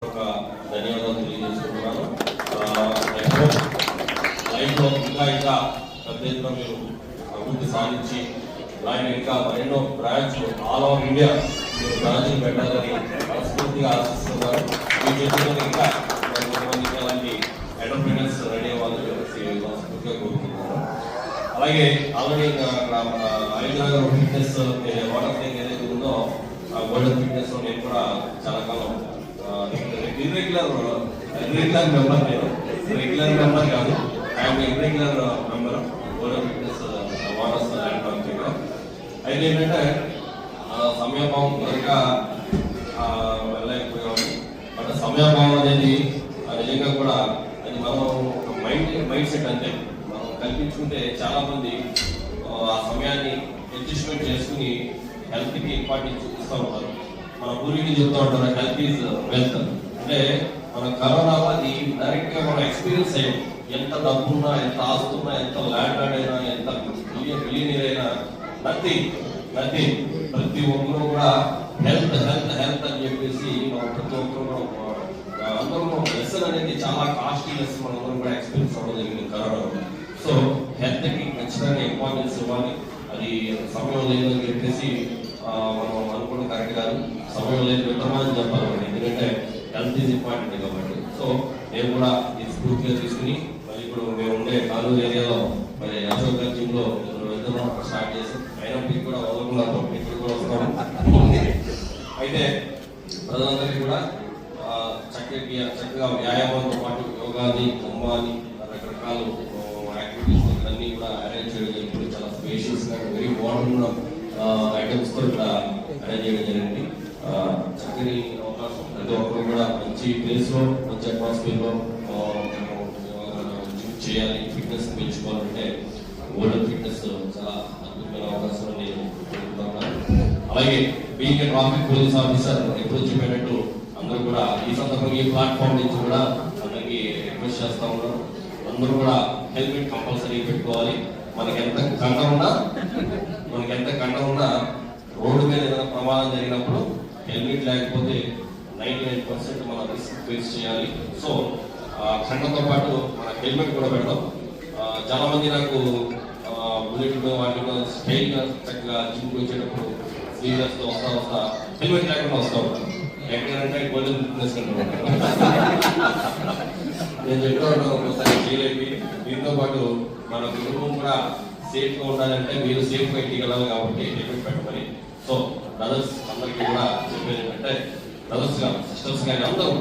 ధన్యవాదాలు తెలియజేసుకుంటున్నాను. లైఫ్లో ఇంకా పెద్ద ఎత్తున మీరు అభివృద్ధి సాధించి ఆయన ఇంకా మరెన్నో బ్రాంచ్లు ఆల్ ఓవర్ ఇండియా మీరు బ్రాంచ్లు పెట్టాలని మనస్ఫూర్తిగా ఆశిస్తున్నారు. మీ చేతుల్లో ఇంకా కొంతమందికి అలాంటి ఎంటర్ప్రీనర్స్ రెడీ అవ్వాలని మనస్ఫూర్తిగా కోరుకుంటున్నాను. అలాగే ఆల్రెడీ మన హైదరాబాద్ ఫిట్నెస్ వాటర్ ట్యాంక్ ఏదైతే ఉందో ఆ గోల్డెన్ ఫిట్నెస్ లో నేను కూడా చాలా కాలం ఇర్రెగ్యులర్ మెంబర్, నేను రెగ్యులర్ మెంబర్ కాదు, I'm irregular member golden fitness waters land కంపెనీలో. అయితే ఏంటంటే సమయభావం త్వరగా వెళ్ళలేకపోయాము. బట్ సమయభావం అనేది నిజంగా కూడా అది మనం ఒక మైండ్ సెట్ అంటే మనం కల్పించుకుంటే చాలా మంది ఆ సమయాన్ని అడ్జస్ట్మెంట్ చేసుకుని హెల్త్కి ఇంపార్టెన్స్ ఇస్తూ ఉంటారు. మన పూర్వీకులు చెప్తూ ఉంటారు హెల్త్ ఈజ్ వెల్త్. అంటే మన కరోనాలో అది డైరెక్ట్ గా మనం ఎక్స్పీరియన్స్ అయ్యాం. ఎంత డబ్బున్నా, ఎంత ఆస్తున్నా, ఎంత ల్యాండ్ అయినా, ఎంత బిలియనీర్ అయినా నథింగ్. ప్రతి ఒక్కరు కూడా హెల్త్ అని చెప్పేసి మనం ప్రతి ఒక్కరు అందరూ లెసన్ అనేది చాలా కాస్ట్లీ లెసన్ మనందరం కూడా ఎక్స్పీరియన్స్ అవ్వడం జరిగింది కరోనా. సో హెల్త్ కి ఖచ్చితంగా ఇంపార్టెన్స్ ఇవ్వాలి. అది సమయం లేదని చెప్పేసి మనం అనుకోవడం కరెక్ట్ కాదు. సమయం లేదు పెట్టమని చెప్పాలి, ఎందుకంటే హెల్త్ ఈజ్ ఇంపార్టెంట్ కాబట్టి. సో నేను కూడా ఇది స్ఫూర్తిగా తీసుకుని మరి ఇప్పుడు మేము ఉండే కాలూరు ఏరియాలో మరి అశోక్ గారి జిమ్ లో స్టార్ట్ చేసి అయినప్పటికీ కూడా వదలకున్నాను, ఇప్పుడు కూడా వస్తాము. అయితే ప్రజలందరికీ కూడా చక్కగా వ్యాయామంతో పాటు యోగాని, బొమ్మాని, రకరకాల యాక్టివిటీస్ అన్ని కూడా అరేంజ్ చేయడం జరిగింది. చాలా స్పేషియస్ గా వెరీ మోడర్న్ ఐటమ్స్ తో కూడా అరేంజ్ చేయడం జరిగింది. చక్కని అవకాశం, ప్రతి ఒక్కరు కూడా మంచి ప్లేస్ లో, మంచి అట్మాస్ఫియర్ లో జిమ్ చేయాలి, ఫిట్నెస్ పెంచుకోవాలంటే గోల్డెన్ ఫిట్నెస్ చాలా అద్భుతమైన అవకాశం అని కోరుకుంటున్నాను. అలాగే బీయింగ్ ట్రాఫిక్ పోలీస్ ఆఫీసర్ ఎప్పుడు చెప్పినట్టు అందరూ కూడా ఈ సందర్భంగా ఈ ప్లాట్ఫామ్ నుంచి కూడా అందరికి రిక్వెస్ట్ చేస్తా ఉన్నాం. అందరూ కూడా హెల్మెట్ కంపల్సరీ పెట్టుకోవాలి. మనకి ఎంత కండ ఉన్నా రోడ్డు మీద ఏదైనా ప్రమాదం జరిగినప్పుడు హెల్మెట్ లేకపోతే 99% మన రిస్క్ ఫేస్ చేయాలి. సో కండతో పాటు మన హెల్మెట్ కూడా పెడతాం. చాలా మంది నాకు బుల్లెట్లు వాటిలో స్టైల్గా చక్కగా జిమ్కి వచ్చేటప్పుడు స్లీవర్స్ తో వస్తా హెల్మెట్ లేకుండా వస్తూ ఉంటాను. ఎక్కడంటే గోల్డెన్ ఫిట్నెస్ నేను చెప్పిన ఒకసారి చేయలేవి. దీంతో పాటు మన కుటుంబం కూడా సేఫ్ గా ఉండాలంటే మీరు సేఫ్ గా ఇంటికి వెళ్ళాలి కాబట్టి హెల్మెట్ పెట్టమని. సో బ్రదర్స్ అందరికీ కూడా చెప్పేది ఏంటంటే, బ్రదర్స్ కానీ సిస్టర్స్ కానీ అందరూ